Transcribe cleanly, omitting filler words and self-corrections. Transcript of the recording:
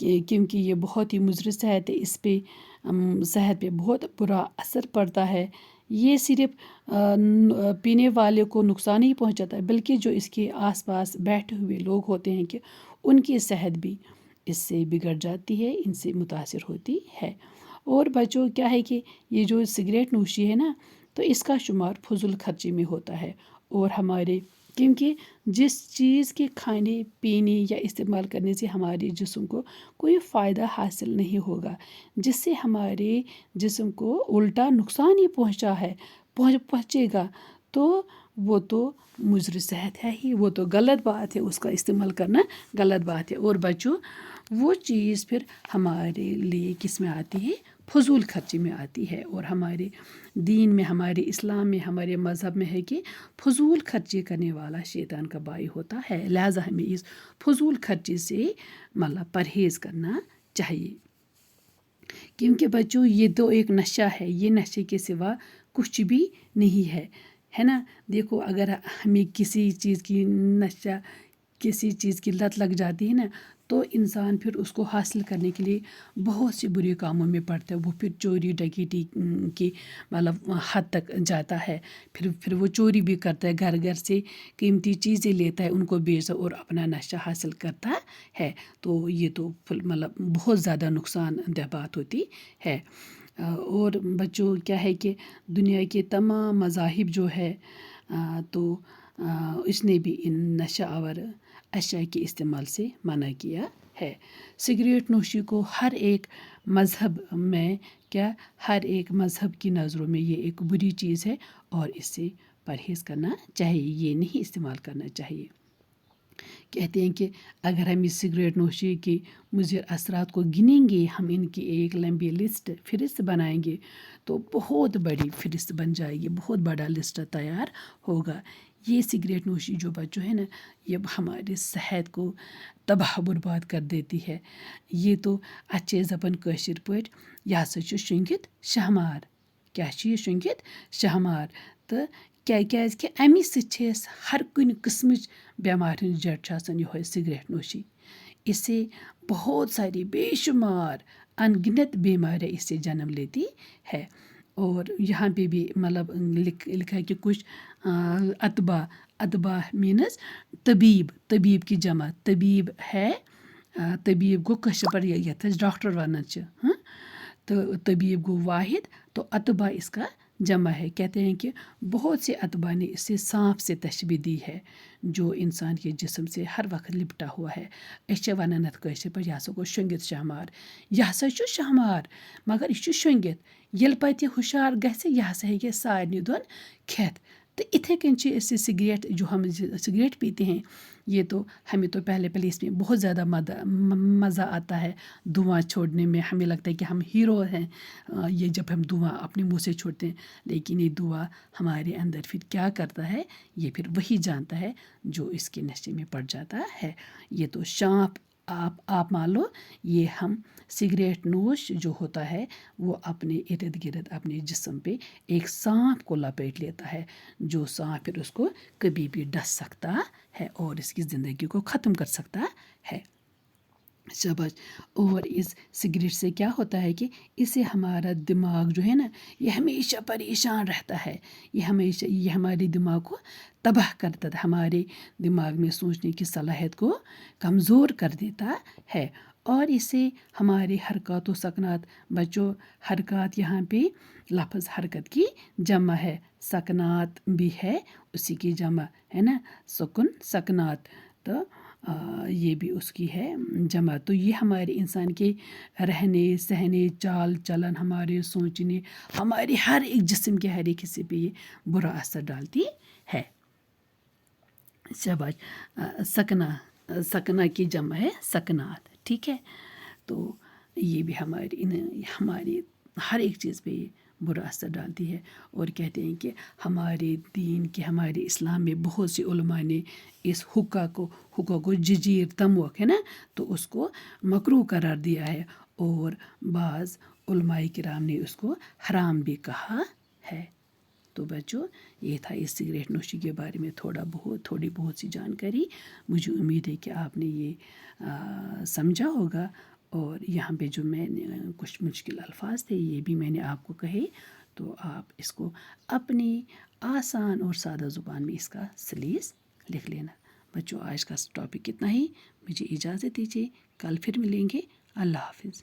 کیونکہ یہ بہت ہی مضر صحت ہے، اس پہ صحت پہ بہت برا اثر پڑتا ہے۔ یہ صرف پینے والے کو نقصان ہی پہنچاتا ہے، بلکہ جو اس کے آس پاس بیٹھے ہوئے لوگ ہوتے ہیں کہ ان کی صحت بھی اس سے بگڑ جاتی ہے، ان سے متاثر ہوتی ہے۔ اور بچوں کیا ہے کہ یہ جو سگریٹ نوشی ہے نا، تو اس کا شمار فضول خرچی میں ہوتا ہے، اور ہمارے کیونکہ جس چیز کے کھانے پینے یا استعمال کرنے سے ہمارے جسم کو کوئی فائدہ حاصل نہیں ہوگا، جس سے ہمارے جسم کو الٹا نقصان ہی پہنچے گا، تو وہ تو مضر صحت ہے ہی، وہ تو غلط بات ہے، اس کا استعمال کرنا غلط بات ہے۔ اور بچوں وہ چیز پھر ہمارے لیے کس میں آتی ہے؟ فضول خرچی میں آتی ہے۔ اور ہمارے دین میں، ہمارے اسلام میں، ہمارے مذہب میں ہے کہ فضول خرچی کرنے والا شیطان کا بھائی ہوتا ہے، لہٰذا ہمیں اس فضول خرچی سے پرہیز کرنا چاہیے۔ کیونکہ بچوں یہ تو ایک نشہ ہے، یہ نشے کے سوا کچھ بھی نہیں ہے نا۔ دیکھو اگر ہمیں کسی چیز کی لت لگ جاتی ہے نا، تو انسان پھر اس کو حاصل کرنے کے لیے بہت سی برے کاموں میں پڑتا ہے، وہ پھر چوری ڈکیٹی کی حد تک جاتا ہے، پھر وہ چوری بھی کرتا ہے، گھر گھر سے قیمتی چیزیں لیتا ہے، ان کو بیچتا اور اپنا نشہ حاصل کرتا ہے۔ تو یہ تو بہت زیادہ نقصان دہ بات ہوتی ہے۔ اور بچوں کیا ہے کہ دنیا کے تمام مذاہب جو ہے تو اس نے بھی ان نشہ آور اشیاء کے استعمال سے منع کیا ہے۔ سگریٹ نوشی کو ہر ایک مذہب کی نظروں میں یہ ایک بری چیز ہے، اور اس سے پرہیز کرنا چاہیے، یہ نہیں استعمال کرنا چاہیے۔ کہتے ہیں کہ اگر ہم اس سگریٹ نوشی کے مضر اثرات کو گنیں گے، ہم ان کی ایک لمبی فہرست بنائیں گے، تو بہت بڑی فہرست بن جائے گی، بہت بڑا لسٹ تیار ہوگا۔ یہ سگریٹ نوشی جو بچوں ہے نا، یہ ہماری صحت کو تباہ برباد کر دیتی ہے۔ یہ تو اچھے زبان کٲشِر پٲٹھۍ یہ ہسا چھُ شۄنٛگِتھ شہمار۔ کیا چھُ یہ شۄنٛگِتھ شہمار؟ تہٕ کیٛازِ کہ امی سۭتۍ چھِ أسۍ ہر کُنہِ قٕسمٕچ بیمارِ ہٕنٛز جڑ چھِ آسان یِہوٚے سگریٹ نوشی۔ اس سے بہت ساری بے شمار ان گنت بیماریاں اس سے جنم لیتی ہے۔ اور یہاں پہ بھی لکھا ہے کہ کچھ اتباع مینز طبیب کی جمع، طبیب ہے، طبیب گو کٲشِر پٲٹھۍ یتھ أسۍ ڈاکٹر ونان چھِ، تو طبیب گو واحد، تو اتباع اس کا جمع ہے۔ کہتے ہیں کہ بہت سے اتباع نے اسے سانپ سے تشبیہ دی ہے، جو انسان کے جسم سے ہر وقت لپٹا ہوا ہے۔ أسۍ چھِ ونان اتھ کٲشِر پٲٹھۍ یہِ ہسا گوٚو شۄنٛگِتھ شہمار۔ یہِ ہسا چھُ شہمار، مگر یہِ چھُ شۄنٛگِتھ۔ ییٚلہِ پتہٕ یہِ ہُشار گژھِ، یہِ ہسا ہیٚکہِ سارنٕے دۄہن کھٮ۪تھ۔ تو اتھے کن چھِ اس سگریٹ، جو ہم سگریٹ پیتے ہیں، یہ تو ہمیں تو پہلے اس میں بہت زیادہ مزہ آتا ہے دھواں چھوڑنے میں، ہمیں لگتا ہے کہ ہم ہیرو ہیں یہ جب ہم دھواں اپنے منہ سے چھوڑتے ہیں، لیکن یہ دھواں ہمارے اندر پھر کیا کرتا ہے، یہ پھر وہی جانتا ہے جو اس کے نشے میں پڑ جاتا ہے۔ یہ تو آپ مان لو، یہ ہم سگریٹ نوش جو ہوتا ہے وہ اپنے ارد گرد اپنے جسم پہ ایک سانپ کو لپیٹ لیتا ہے، جو سانپ پھر اس کو کبھی بھی ڈس سکتا ہے اور اس کی زندگی کو ختم کر سکتا ہے۔ شاباش۔ اور اس سگریٹ سے کیا ہوتا ہے کہ اس سے ہمارا دماغ جو ہے نا، یہ ہمیشہ پریشان رہتا ہے، یہ ہمارے دماغ کو تباہ کرتا ہے، ہمارے دماغ میں سوچنے کی صلاحیت کو کمزور کر دیتا ہے، اور اس سے ہمارے حرکات و سکنات، بچوں حرکات یہاں پہ لفظ حرکت کی جمع ہے، سکنات بھی ہے اسی کی جمع ہے نا، سکن سکنات، تو یہ بھی اس کی ہے جمع۔ تو یہ ہمارے انسان کے رہنے سہنے، چال چلن، ہمارے سوچنے، ہمارے ہر ایک جسم کے ہر ایک حصے پہ یہ برا اثر ڈالتی ہے۔ شاباش۔ سکنا کی جمع ہے سکنات، ٹھیک ہے۔ تو یہ بھی ہماری ہر ایک چیز پہ یہ برا اثر ڈالتی ہے۔ اور کہتے ہیں کہ ہمارے دین کے، ہمارے اسلام میں بہت سے علماء نے اس حقہ کو ججیر تموک ہے نا، تو اس کو مکروہ قرار دیا ہے، اور بعض علماء کرام نے اس کو حرام بھی کہا ہے۔ تو بچوں یہ تھا اس سگریٹ نوشی کے بارے میں تھوڑی بہت سی جانکاری۔ مجھے امید ہے کہ آپ نے یہ سمجھا ہوگا اور یہاں پہ جو میں کچھ مشکل الفاظ تھے یہ بھی میں نے آپ کو کہے، تو آپ اس کو اپنی آسان اور سادہ زبان میں اس کا سلیس لکھ لینا۔ بچوں آج کا ٹاپک اتنا ہی، مجھے اجازت دیجیے، کل پھر ملیں گے، اللہ حافظ۔